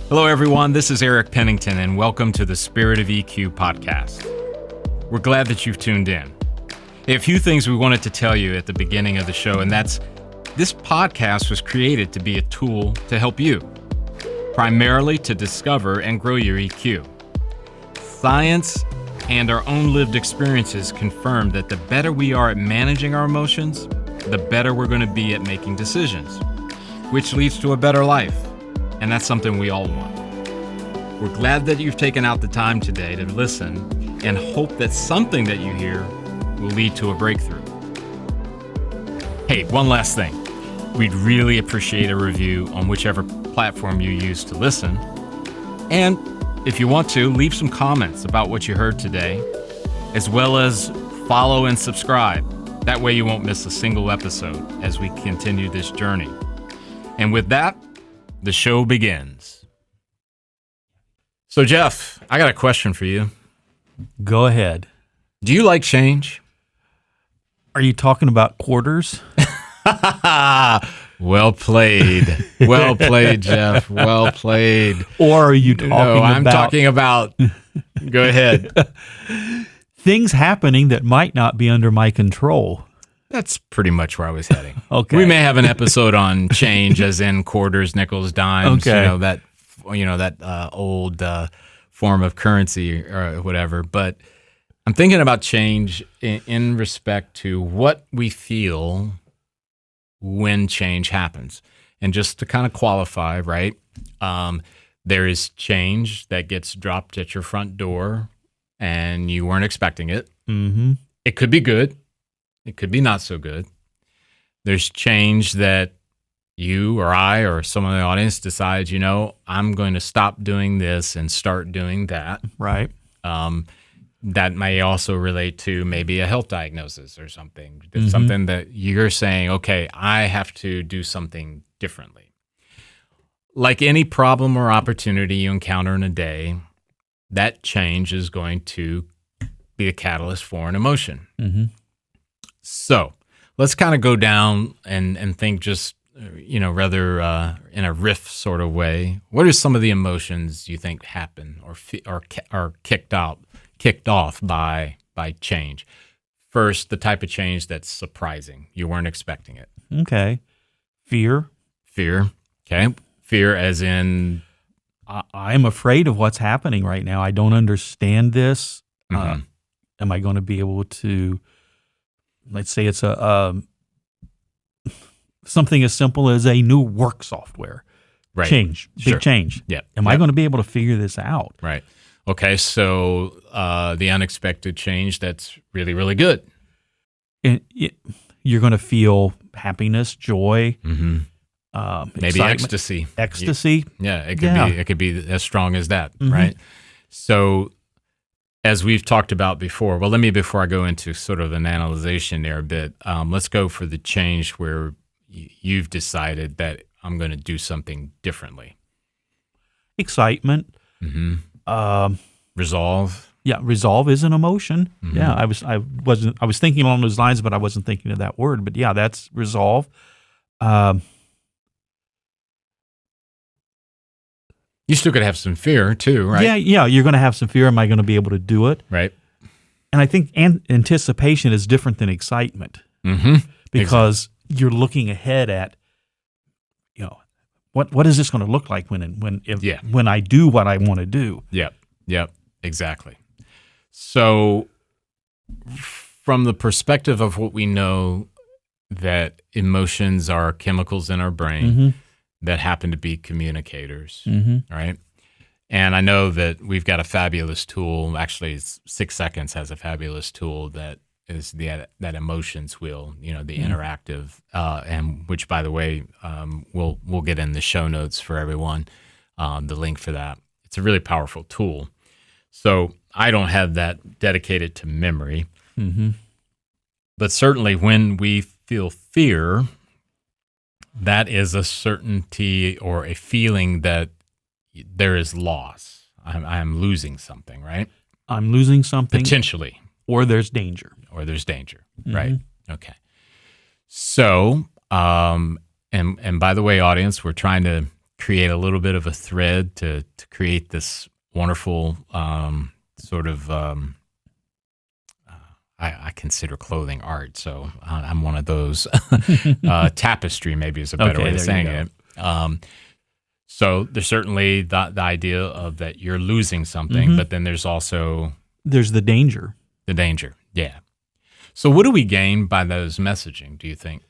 Hello, everyone. This is Eric Pennington, and welcome to the Spirit of EQ podcast. We're glad that you've tuned in. A few things we wanted to tell you at the beginning of the show, and that's this podcast was created to be a tool to help you, primarily to discover and grow your EQ. Science and our own lived experiences confirm that the better we are at managing our emotions, the better we're going to be at making decisions, which leads to a better life. And that's something we all want. We're glad that you've taken out the time today to listen and hope that something that you hear will lead to a breakthrough. Hey, one last thing. We'd really appreciate a review on whichever platform you use to listen. And if you want to, leave some comments about what you heard today, as well as follow and subscribe. That way you won't miss a single episode as we continue this journey. And with that, the show begins. So, Jeff, I got a question for you. Go ahead. Do you like change? Are you talking about quarters? Well played. Well played, Jeff. Well played. Or are you talking about... No, I'm talking about... Go ahead. Things happening that might not be under my control. That's pretty much where I was heading. Okay. We may have an episode on change, as in quarters, nickels, dimes. Okay. That old form of currency or whatever. But I'm thinking about change in respect to what we feel when change happens. And just to kind of qualify, right? There is change that gets dropped at your front door, and you weren't expecting it. Mm-hmm. It could be good. It could be not so good. There's change that you or I or someone in the audience decides, I'm going to stop doing this and start doing that. Right. That may also relate to maybe a health diagnosis or something. Mm-hmm. Something that you're saying, okay, I have to do something differently. Like any problem or opportunity you encounter in a day, that change is going to be a catalyst for an emotion. Mm-hmm. So let's kind of go down and think just, rather in a riff sort of way. What are some of the emotions you think happen or are kicked off by change? First, the type of change that's surprising. You weren't expecting it. Okay. Fear. Okay. Fear as in? I'm afraid of what's happening right now. I don't understand this. Mm-hmm. Am I going to be able to... Let's say it's something as simple as a new work software. Right. Change. Big Sure. change. Yeah. Am I going to be able to figure this out? Right. Okay. So the unexpected change that's really, really good. And you're going to feel happiness, joy, Mm-hmm. Maybe excitement. Ecstasy. Yeah. It could be as strong as that. Mm-hmm. Right. So, as we've talked about before, before I go into sort of an analyzation there a bit, let's go for the change where you've decided that I'm going to do something differently. Excitement. Mm-hmm. Resolve. Yeah, resolve is an emotion. Mm-hmm. Yeah, I was thinking along those lines, but I wasn't thinking of that word. But yeah, that's resolve. You still could have some fear too, right? Yeah, you're going to have some fear. Am I going to be able to do it? Right. And I think anticipation is different than excitement. Mm-hmm. Because you're looking ahead at, what is this going to look like when I do what I want to do? Yep, exactly. So from the perspective of what we know, that emotions are chemicals in our brain, mm-hmm. that happen to be communicators, mm-hmm. right? And I know that we've got a fabulous tool. Actually, 6 Seconds has a fabulous tool that is that emotions wheel, the mm-hmm. interactive, and which, by the way, we'll get in the show notes for everyone, the link for that. It's a really powerful tool. So I don't have that dedicated to memory, mm-hmm. but certainly when we feel fear, that is a certainty or a feeling that there is loss. I'm losing something, right? I'm losing something. Potentially. Or there's danger. Mm-hmm. Right? Okay. So, and by the way, audience, we're trying to create a little bit of a thread to create this wonderful sort of I consider clothing art, so I'm one of those. Tapestry maybe is a better way of saying it. So there's certainly the idea of that you're losing something, but then there's also there's the danger. The danger, yeah. So what do we gain by those messaging, do you think?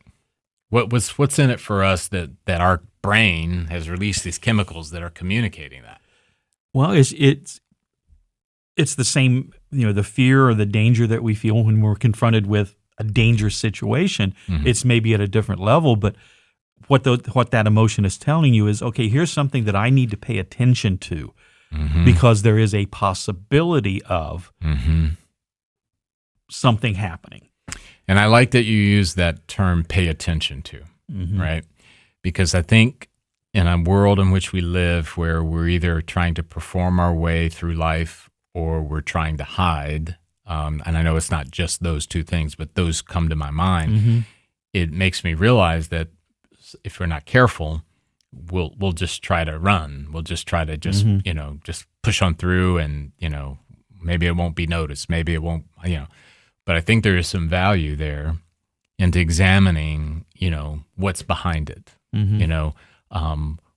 What's in it for us that our brain has released these chemicals that are communicating that? Well, it's the same, the fear or the danger that we feel when we're confronted with a dangerous situation. It's maybe at a different level, but what that emotion is telling you is, okay, here's something that I need to pay attention to because there is a possibility of something happening. And I like that you use that term, pay attention to, right? Because I think in a world in which we live where we're either trying to perform our way through life or we're trying to hide, and I know it's not just those two things, but those come to my mind, it makes me realize that if we're not careful, we'll just try to run. We'll just try to just push on through, and maybe it won't be noticed. Maybe it won't. But I think there is some value there into examining, what's behind it.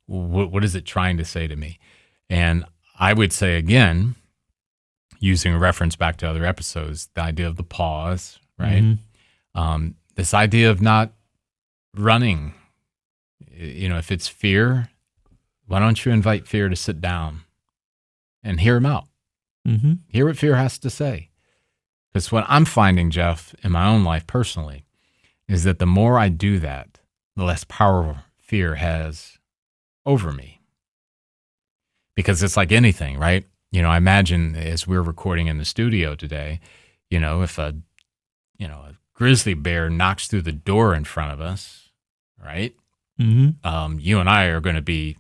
What is it trying to say to me? And I would say again, using a reference back to other episodes, the idea of the pause, right? This idea of not running. If it's fear, why don't you invite fear to sit down and hear him out? Hear what fear has to say. Because what I'm finding, Jeff, in my own life personally, is that the more I do that, the less power fear has over me. Because it's like anything, right? I imagine as we're recording in the studio today, if a grizzly bear knocks through the door in front of us, right? You and I are going to be,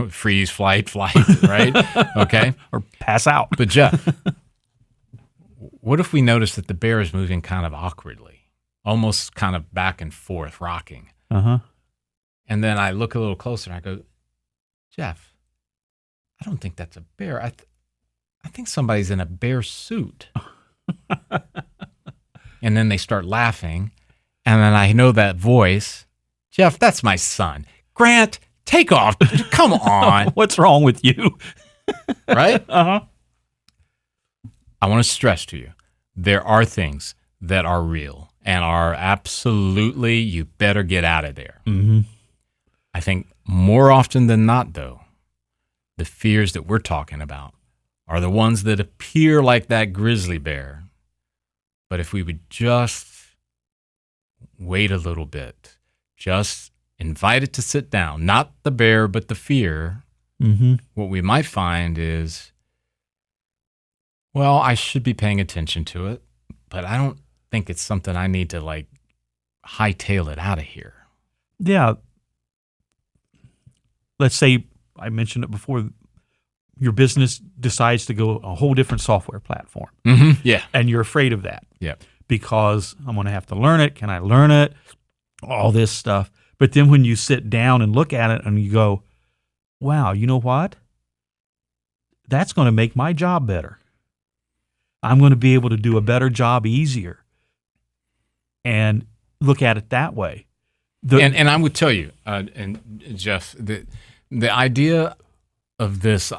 freeze, flight, right? Okay? Or pass out. But Jeff, what if we notice that the bear is moving kind of awkwardly, almost kind of back and forth, rocking? And then I look a little closer and I go, Jeff, I don't think that's a bear. I think somebody's in a bear suit. And then they start laughing. And then I know that voice. Jeff, that's my son. Grant, take off. Come on. What's wrong with you? Right? I want to stress to you, there are things that are real and are absolutely, you better get out of there. I think more often than not, though, the fears that we're talking about are the ones that appear like that grizzly bear. But if we would just wait a little bit, just invite it to sit down, not the bear, but the fear, what we might find is, well, I should be paying attention to it, but I don't think it's something I need to hightail it out of here. Yeah. Let's say, I mentioned it before, your business decides to go a whole different software platform. Yeah. And you're afraid of that. Yeah. Because I'm going to have to learn it. Can I learn it? All this stuff. But then when you sit down and look at it and you go, wow, you know what? That's going to make my job better. I'm going to be able to do a better job easier. And look at it that way. And I would tell you, and Jeff, the idea of this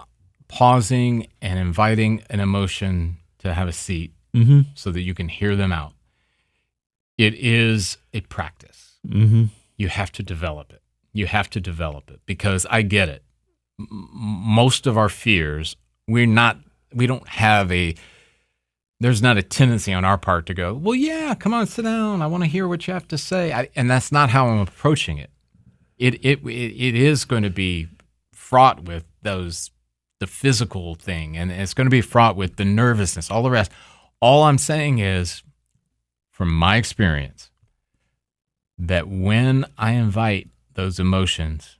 pausing and inviting an emotion to have a seat so that you can hear them out, it is a practice. You have to develop it. You have to develop it because I get it. Most of our fears, there's not a tendency on our part to go, well, yeah, come on, sit down. I want to hear what you have to say. And that's not how I'm approaching it. It is going to be fraught with the physical thing, and it's going to be fraught with the nervousness, all the rest. All I'm saying is, from my experience, that when I invite those emotions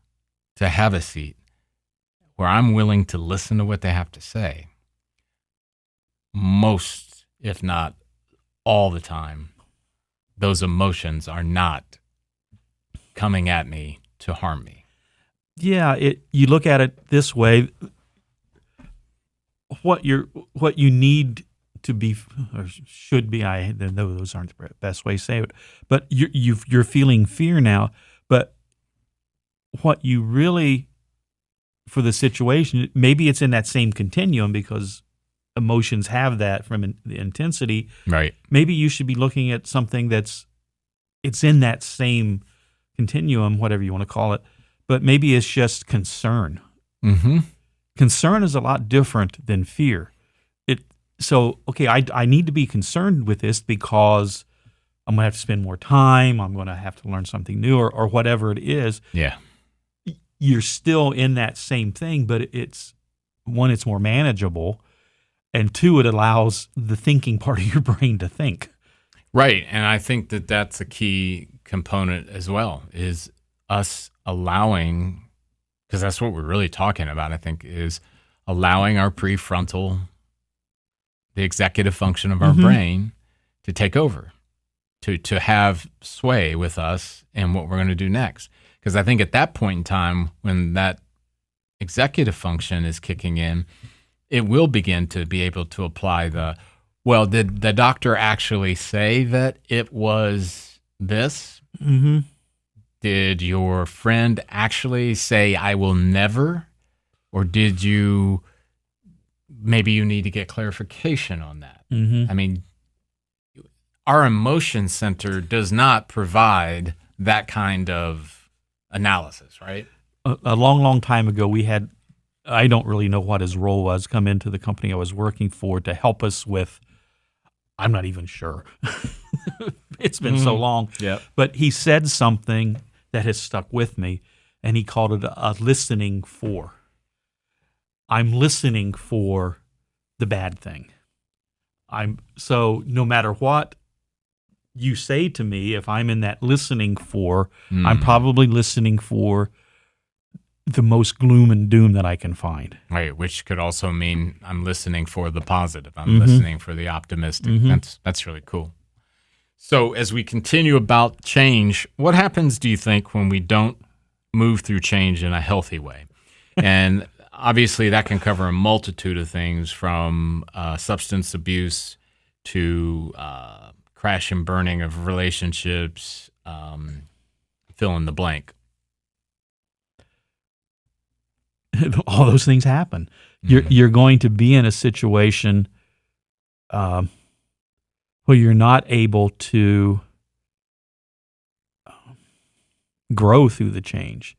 to have a seat, where I'm willing to listen to what they have to say, most, if not all the time, those emotions are not coming at me to harm me. Yeah, you look at it this way, what you need to be or should be, I know those aren't the best way to say it, but you're feeling fear now, but what you really for the situation, maybe it's in that same continuum because emotions have that from the intensity. Right. Maybe you should be looking at something it's in that same continuum, whatever you want to call it, but maybe it's just concern. Mm-hmm. Concern is a lot different than fear. Okay, I need to be concerned with this because I'm going to have to spend more time. I'm going to have to learn something new or whatever it is. Yeah. You're still in that same thing, but it's more manageable, and two, it allows the thinking part of your brain to think. Right. And I think that that's a key component as well, is us allowing, because that's what we're really talking about, I think, is allowing our prefrontal, the executive function of our brain, to take over, to have sway with us and what we're going to do next. Because I think at that point in time, when that executive function is kicking in, it will begin to be able to apply well, did the doctor actually say that it was this? Mm-hmm. Did your friend actually say, I will never? Or did maybe you need to get clarification on that? Mm-hmm. I mean, our emotion center does not provide that kind of analysis, right? A long, long time ago, I don't really know what his role was, come into the company I was working for to help us with, I'm not even sure. It's been so long. Yeah. But he said something that has stuck with me, and he called it a listening for. I'm listening for the bad thing. So no matter what you say to me, if I'm in that listening for, I'm probably listening for the most gloom and doom that I can find. Right, which could also mean I'm listening for the positive. I'm listening for the optimistic. That's really cool. So as we continue about change, what happens, do you think, when we don't move through change in a healthy way? And obviously that can cover a multitude of things, from substance abuse to crash and burning of relationships, fill in the blank. All those things happen. You're going to be in a situation where you're not able to grow through the change.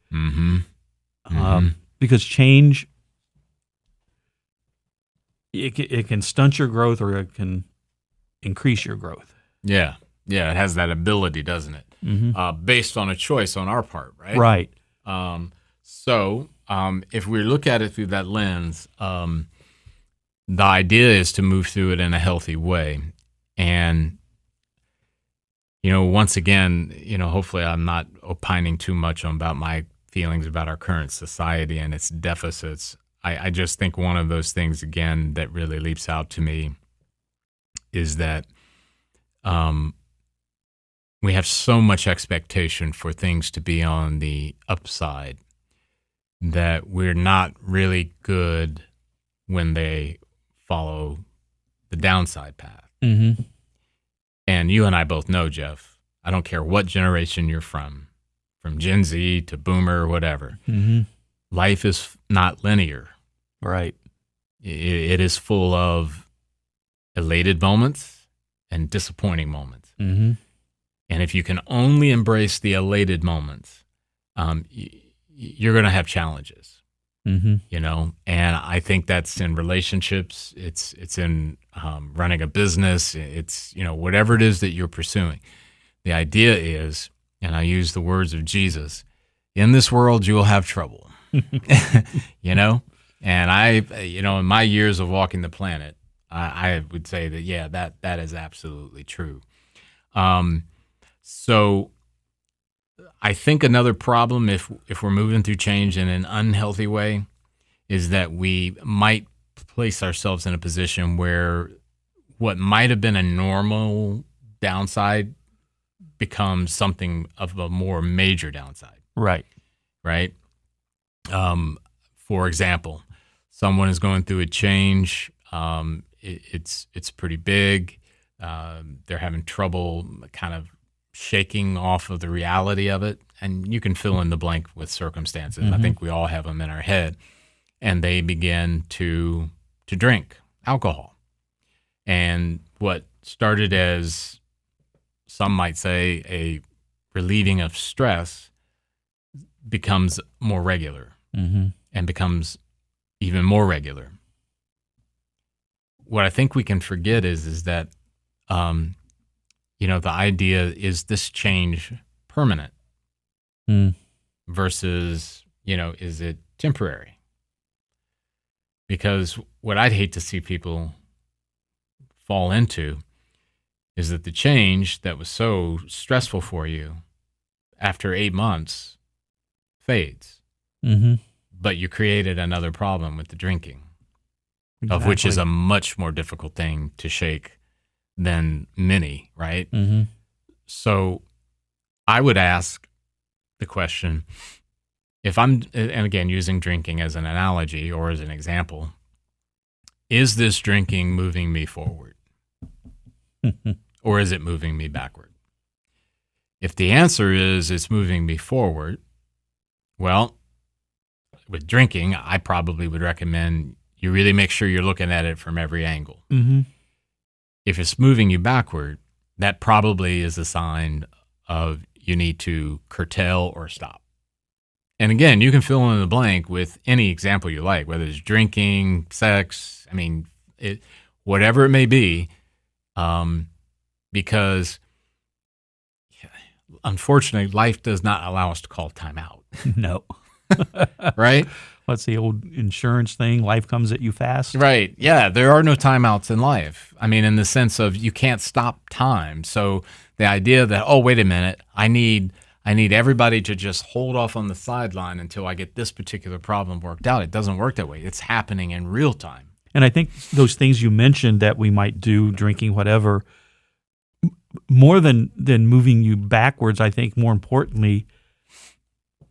Because change, it can stunt your growth or it can increase your growth. Yeah, it has that ability, doesn't it? Based on a choice on our part, right? Right. So if we look at it through that lens, the idea is to move through it in a healthy way. And, once again, hopefully I'm not opining too much about my feelings about our current society and its deficits. I just think one of those things, again, that really leaps out to me is that we have so much expectation for things to be on the upside that we're not really good when they follow the downside path. And you and I both know, Jeff, I don't care what generation you're from Gen Z to Boomer or whatever, life is not linear. Right. It is full of elated moments and disappointing moments. And if you can only embrace the elated moments, you're going to have challenges, and I think that's in relationships. It's in running a business. It's, whatever it is that you're pursuing. The idea is, and I use the words of Jesus, in this world, you will have trouble, and I, in my years of walking the planet, I would say that, yeah, that is absolutely true. So I think another problem, if we're moving through change in an unhealthy way, is that we might place ourselves in a position where what might have been a normal downside becomes something of a more major downside. Right. Right? For example, someone is going through a change. It's pretty big. They're having trouble kind of shaking off of the reality of it. And you can fill in the blank with circumstances. I think we all have them in our head. And they begin to drink alcohol. And what started as, some might say, a relieving of stress becomes more regular and becomes even more regular. What I think we can forget is that, the idea is this change permanent versus, is it temporary? Because what I'd hate to see people fall into is that the change that was so stressful for you after 8 months fades, but you created another problem with the drinking, of which is a much more difficult thing to shake than many, right? So I would ask the question, if I'm, and again, using drinking as an analogy or as an example, is this drinking moving me forward? Or is it moving me backward? If the answer is it's moving me forward, well, with drinking, I probably would recommend you really make sure you're looking at it from every angle. If it's moving you backward, that probably is a sign of you need to curtail or stop. And again, you can fill in the blank with any example you like, whether it's drinking, sex, whatever it may be, because unfortunately, life does not allow us to call time out. No. Right? What's the old insurance thing? Life comes at you fast. Right. Yeah. There are no timeouts in life. In the sense of you can't stop time. So the idea that, oh, wait a minute, I need everybody to just hold off on the sideline until I get this particular problem worked out. It doesn't work that way. It's happening in real time. And I think those things you mentioned that we might do, drinking, whatever, more than moving you backwards, I think more importantly,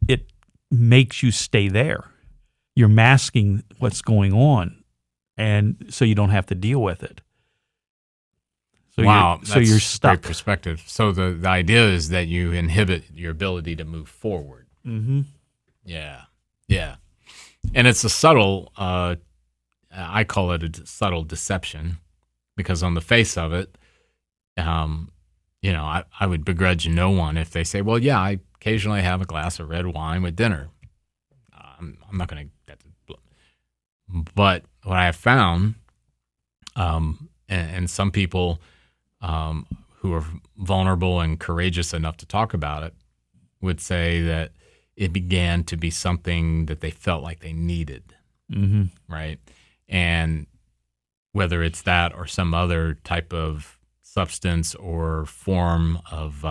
it makes you stay there. You're masking what's going on, and so you don't have to deal with it. So wow, you're stuck. Great perspective. So the idea is that you inhibit your ability to move forward. Yeah. And it's a subtle, I call it a subtle deception, because on the face of it, I would begrudge no one if they say, well, yeah, I occasionally have a glass of red wine with dinner. I'm not going to, but what I have found, and some people who are vulnerable and courageous enough to talk about it would say that it began to be something that they felt like they needed, right? And whether it's that or some other type of substance or form of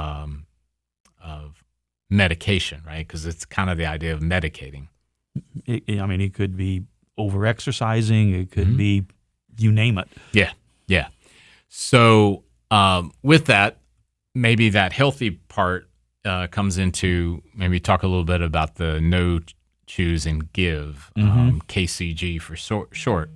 medication, right? Because it's kind of the idea of medicating. It could be over-exercising. It could be, you name it. Yeah. So with that, maybe that healthy part comes into, maybe talk a little bit about the know, choose, and give, KCG for short.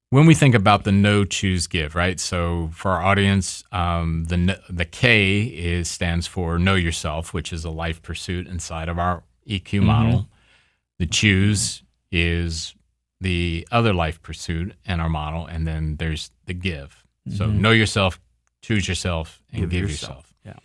When we think about the know, choose, give, right? So for our audience, the K stands for know yourself, which is a life pursuit inside of our EQ model. The choose is the other life pursuit in our model, and then there's the give. So know yourself, choose yourself, and give yourself. Yeah.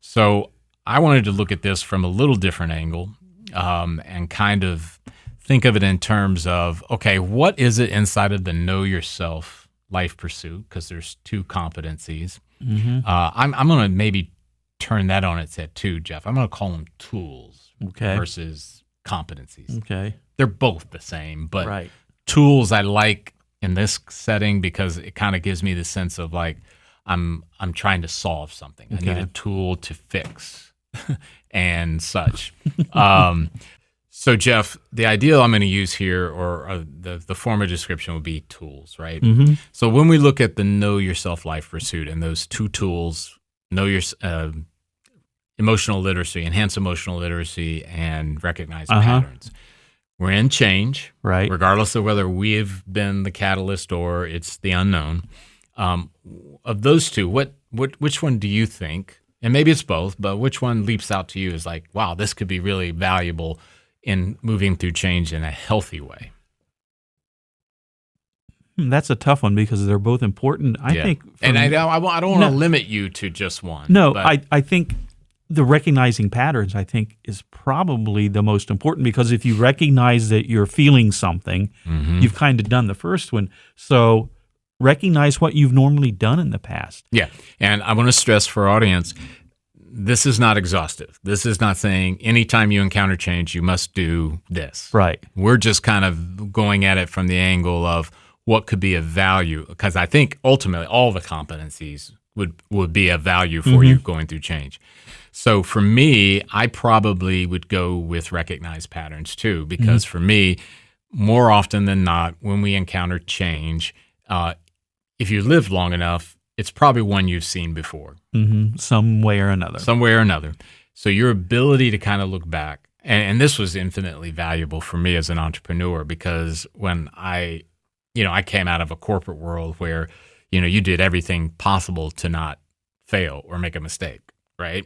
So I wanted to look at this from a little different angle, and kind of think of it in terms of, okay, what is it inside of the know yourself life pursuit? Because there's two competencies. I'm going to maybe turn that on its head too, Jeff. I'm going to call them tools versus competencies. Okay. They're both the same, but right. Tools I like in this setting because it kind of gives me the sense of like I'm trying to solve something. I need a tool to fix and such. So, Jeff, the idea I'm going to use here, or the form of description would be tools, right? So when we look at the know yourself life pursuit and those two tools, emotional literacy, enhance emotional literacy, and recognize patterns. We're in change, right? Regardless of whether we've been the catalyst or it's the unknown. Of those two, which one do you think, and maybe it's both, but which one leaps out to you as like, wow, this could be really valuable in moving through change in a healthy way? That's a tough one because they're both important. I think, and I don't want to limit you to just one. No, but I think the recognizing patterns, I think, is probably the most important, because if you recognize that you're feeling something, you've kind of done the first one. So recognize what you've normally done in the past. Yeah, and I want to stress for our audience, this is not exhaustive. This is not saying anytime you encounter change, you must do this. Right. We're just kind of going at it from the angle of what could be of value, because I think ultimately all the competencies would be of value for you going through change. So for me, I probably would go with recognize patterns too, because for me, more often than not, when we encounter change, if you live long enough, it's probably one you've seen before. Some way or another. So your ability to kind of look back, and this was infinitely valuable for me as an entrepreneur, because when I came out of a corporate world where, you did everything possible to not fail or make a mistake, right?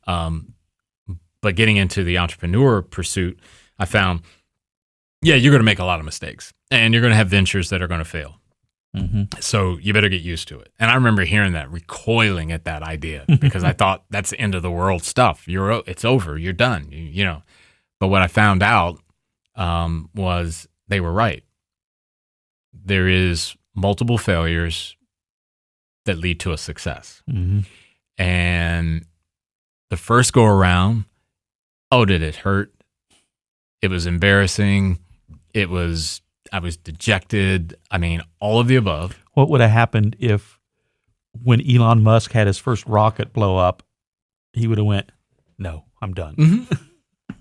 But getting into the entrepreneur pursuit, I found, you're going to make a lot of mistakes, and you're going to have ventures that are going to fail. So you better get used to it. And I remember hearing that, recoiling at that idea, because I thought that's the end of the world stuff. It's over. You're done. But what I found out was they were right. There is multiple failures that lead to a success. And the first go around, did it hurt? It was embarrassing. I was dejected. I mean, all of the above. What would have happened if, when Elon Musk had his first rocket blow up, he would have went, no, I'm done.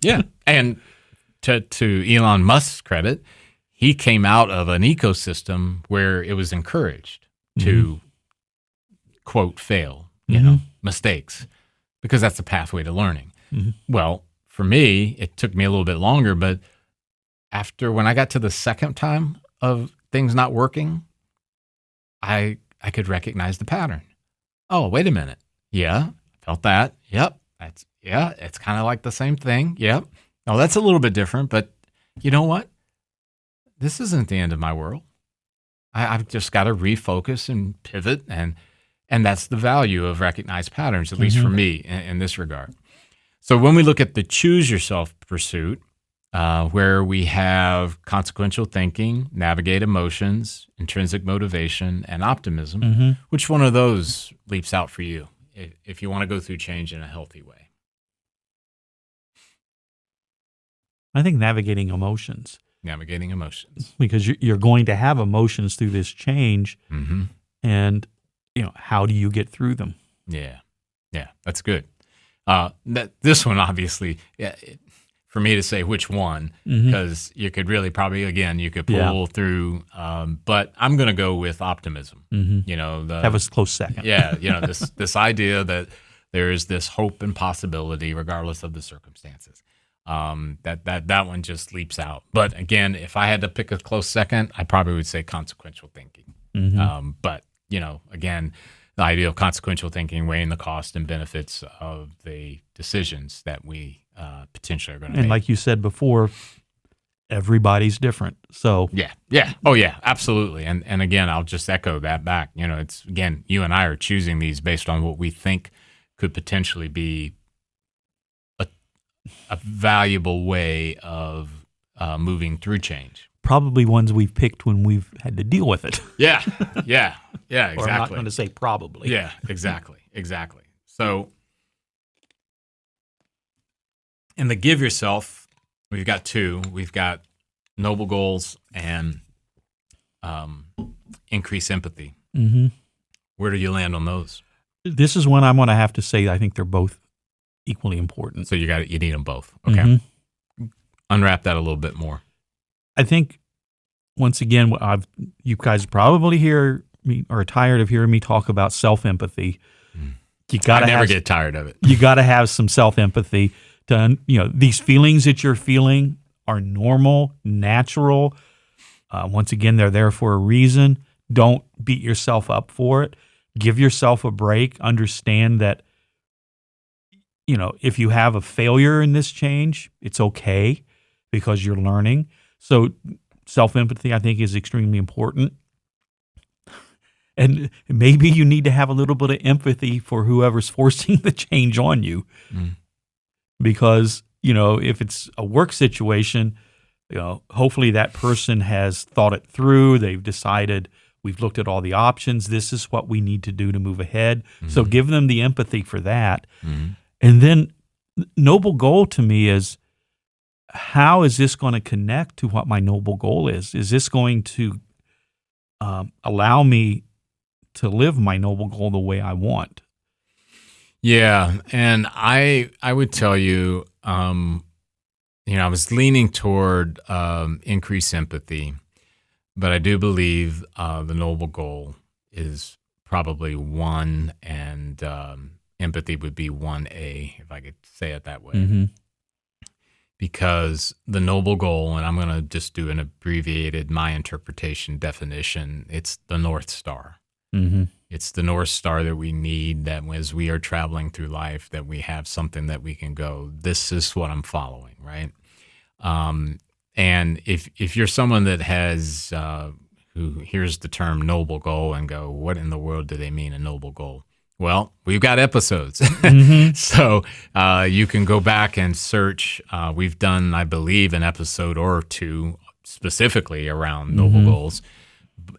Yeah. And to Elon Musk's credit, he came out of an ecosystem where it was encouraged to, quote, fail, mistakes, because that's the pathway to learning. Well, for me, it took me a little bit longer, but when I got to the second time of things not working, I could recognize the pattern. Oh, wait a minute. Yeah, felt that. Yep. It's kind of like the same thing. Yep. Oh, that's a little bit different, but you know what? This isn't the end of my world. I've just got to refocus and pivot, and that's the value of recognized patterns, at least for me in this regard. So when we look at the choose yourself pursuit, where we have consequential thinking, navigate emotions, intrinsic motivation, and optimism, which one of those leaps out for you if you want to go through change in a healthy way? I think navigating emotions. Because you're going to have emotions through this change, and how do you get through them? Yeah, that's good. This one, obviously, for me to say which one, because you could really probably, again, you could pull through, but I'm going to go with optimism. That was close second. This idea that there is this hope and possibility regardless of the circumstances. That one just leaps out. But again, if I had to pick a close second, I probably would say consequential thinking. But again, the idea of consequential thinking, weighing the cost and benefits of the decisions that we potentially are going to make. And like you said before, everybody's different. So oh yeah, absolutely. And again, I'll just echo that back. It's, again, you and I are choosing these based on what we think could potentially be a valuable way of moving through change. Probably ones we've picked when we've had to deal with it. Yeah, exactly. Or I'm not going to say probably. Yeah, exactly. So in the give yourself, we've got two. We've got noble goals and increase empathy. Where do you land on those? This is one I'm going to have to say I think they're both equally important. So you need them both. Okay. Unwrap that a little bit more. I think, once again, you guys probably hear me or are tired of hearing me talk about self-empathy. You got I to never get tired of it. You got to have some self-empathy to, these feelings that you're feeling are normal, natural. Once again, they're there for a reason. Don't beat yourself up for it. Give yourself a break. Understand that, if you have a failure in this change, it's okay because you're learning. So self-empathy, I think, is extremely important. And maybe you need to have a little bit of empathy for whoever's forcing the change on you. Because, if it's a work situation, hopefully that person has thought it through. They've decided, we've looked at all the options. This is what we need to do to move ahead. So give them the empathy for that. And then noble goal to me is, how is this going to connect to what my noble goal is? Is this going to allow me to live my noble goal the way I want? Yeah, and I would tell you, I was leaning toward increased empathy, but I do believe the noble goal is probably 1, and empathy would be 1A, if I could say it that way. Because the noble goal, and I'm going to just do an abbreviated, my interpretation definition, it's the North Star. It's the North Star that we need, that as we are traveling through life, that we have something that we can go, this is what I'm following, right? And if you're someone that has, who hears the term noble goal and go, what in the world do they mean a noble goal? Well, we've got episodes. So you can go back and search. We've done, I believe, an episode or 2 specifically around noble goals.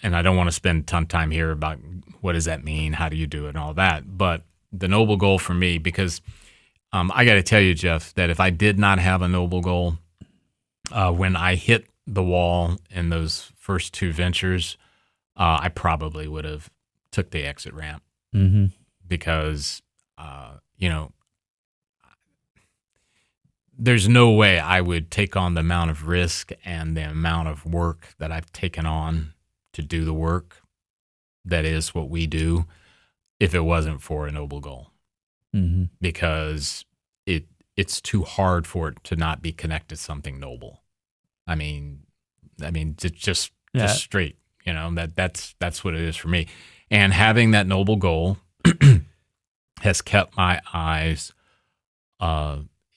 And I don't want to spend a ton of time here about what does that mean, how do you do it, and all that. But the noble goal for me, because I got to tell you, Jeff, that if I did not have a noble goal, when I hit the wall in those first 2 ventures, I probably would have took the exit ramp. Because, there's no way I would take on the amount of risk and the amount of work that I've taken on to do the work that is what we do if it wasn't for a noble goal. Because it's too hard for it to not be connected to something noble. I mean, just straight, that's what it is for me. And having that noble goal has kept my eyes.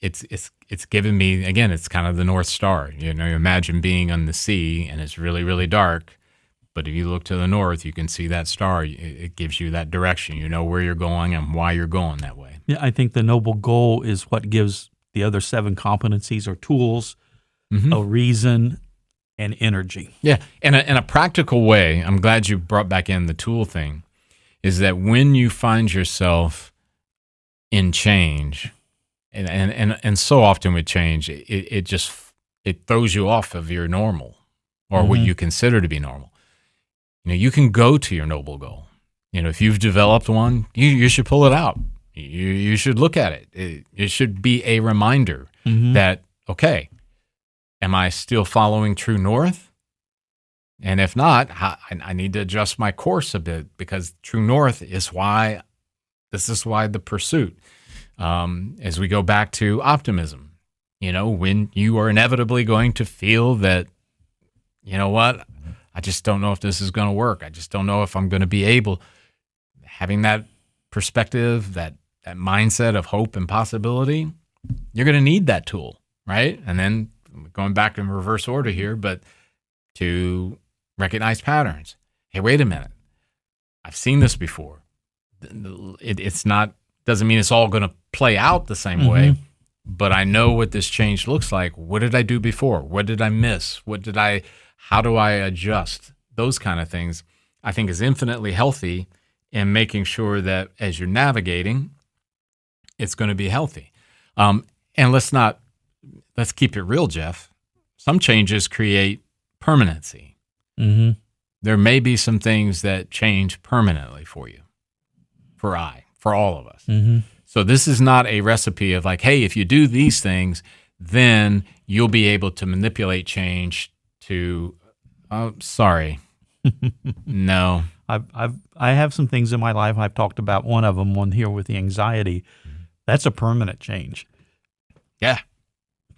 It's given me, again, it's kind of the North Star. You imagine being on the sea and it's really, really dark, but if you look to the north, you can see that star. It gives you that direction. You know where you're going and why you're going that way. Yeah, I think the noble goal is what gives the other 7 competencies or tools a reason and energy. Yeah, and in a practical way, I'm glad you brought back in the tool thing, is that when you find yourself in change, and so often with change, it throws you off of your normal or what you consider to be normal. You can go to your noble goal. If you've developed one, you should pull it out. You should look at it. It should be a reminder that, okay, am I still following true north? And if not, I need to adjust my course a bit, because true north is why the pursuit. As we go back to optimism, when you are inevitably going to feel that, I just don't know if this is going to work. I just don't know if I'm going to be able, having that perspective, that mindset of hope and possibility, you're going to need that tool, right? And then going back in reverse order here, but to recognize patterns. Hey, wait a minute. I've seen this before. It's not, doesn't mean it's all going to play out the same way, but I know what this change looks like. What did I do before? What did I miss? How do I adjust? Those kind of things, I think, is infinitely healthy in making sure that as you're navigating, it's going to be healthy. And let's keep it real, Jeff. Some changes create permanency. There may be some things that change permanently for you, for all of us. So this is not a recipe of like, hey, if you do these things, then you'll be able to manipulate change to, oh, sorry. No. I have some things in my life. I've talked about one of them, one here with the anxiety. That's a permanent change. Yeah.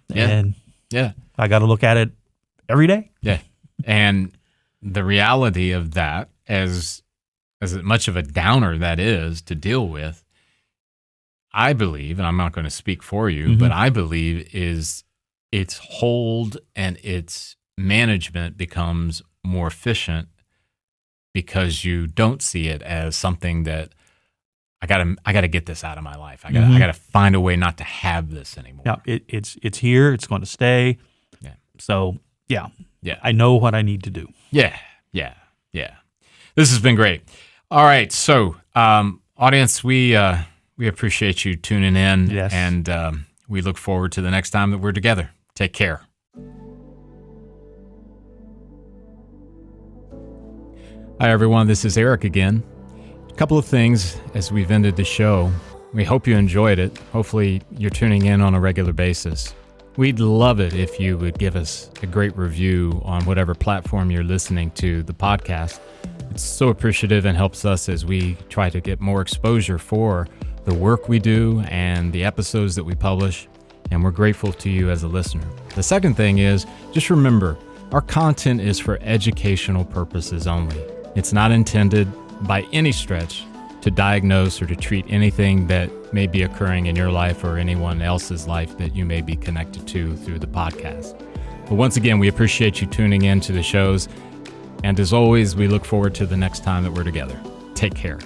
Yeah. And Yeah. I got to look at it every day. Yeah. And the reality of that, as much of a downer that is to deal with, I believe, and I'm not going to speak for you, but I believe is its hold and its management becomes more efficient because you don't see it as something that I gotta get this out of my life. I gotta find a way not to have this anymore. Yeah, it's here. It's going to stay. Yeah. So yeah. Yeah. I know what I need to do. Yeah. Yeah. Yeah. This has been great. All right. So, audience, we appreciate you tuning in. Yes. And we look forward to the next time that we're together. Take care. Hi, everyone. This is Eric again. A couple of things as we've ended the show. We hope you enjoyed it. Hopefully, you're tuning in on a regular basis. We'd love it if you would give us a great review on whatever platform you're listening to the podcast. It's so appreciative and helps us as we try to get more exposure for the work we do and the episodes that we publish. And we're grateful to you as a listener. The second thing is, just remember, our content is for educational purposes only. It's not intended by any stretch to diagnose or to treat anything that may be occurring in your life or anyone else's life that you may be connected to through the podcast. But once again, we appreciate you tuning in to the shows. And as always, we look forward to the next time that we're together. Take care.